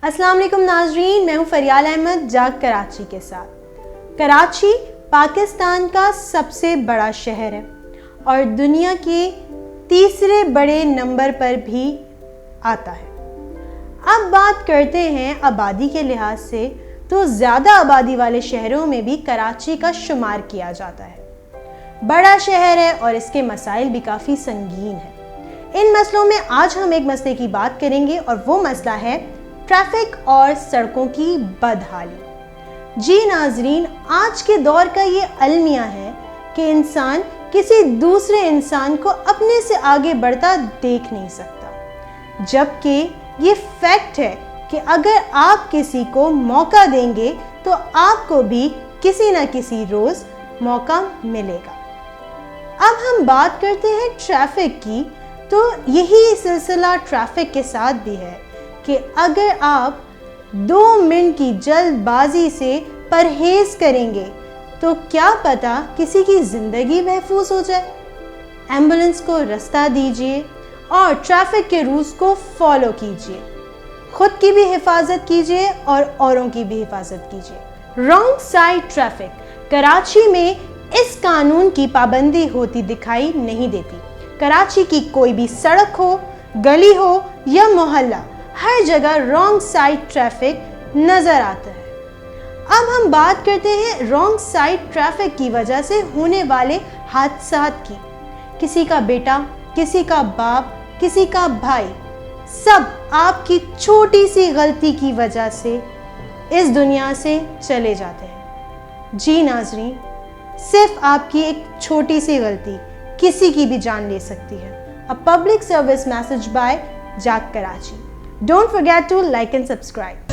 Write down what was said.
अस्सलाम वालेकुम नाजरीन, मैं हूँ फरियाल अहमद जाग कराची के साथ। कराची पाकिस्तान का सबसे बड़ा शहर है और दुनिया के तीसरे बड़े नंबर पर भी आता है। अब बात करते हैं आबादी के लिहाज से, तो ज़्यादा आबादी वाले शहरों में भी कराची का शुमार किया जाता है। बड़ा शहर है और इसके मसाइल भी काफ़ी संगीन हैं। इन मसलों में आज हम एक मसले की बात करेंगे और वो मसला है ट्रैफिक और सड़कों की बदहाली। जी नाजरीन, आज के दौर का ये अलमिया है कि इंसान किसी दूसरे इंसान को अपने से आगे बढ़ता देख नहीं सकता, जबकि ये फैक्ट है कि अगर आप किसी को मौका देंगे तो आपको भी किसी न किसी रोज़ मौका मिलेगा। अब हम बात करते हैं ट्रैफिक की, तो यही सिलसिला ट्रैफिक के साथ भी है कि अगर आप 2 मिनट की जल्दबाजी से परहेज़ करेंगे तो क्या पता किसी की ज़िंदगी महफूज हो जाए। एम्बुलेंस को रास्ता दीजिए और ट्रैफिक के रूल्स को फॉलो कीजिए। खुद की भी हिफाजत कीजिए और औरों की भी हिफाजत कीजिए। रॉन्ग साइड ट्रैफिक कराची में इस कानून की पाबंदी होती दिखाई नहीं देती। कराची की कोई भी सड़क हो, गली हो या मोहल्ला, हर जगह रॉन्ग साइड ट्रैफिक नज़र आता है। अब हम बात करते हैं रॉन्ग साइड ट्रैफिक की वजह से होने वाले हादसात की। किसी का बेटा, किसी का बाप, किसी का भाई, सब आपकी छोटी सी गलती की वजह से इस दुनिया से चले जाते हैं। जी नाजरीन, सिर्फ आपकी एक छोटी सी गलती किसी की भी जान ले सकती है। A public service message bye जाग Karachi. Don't forget to like and subscribe.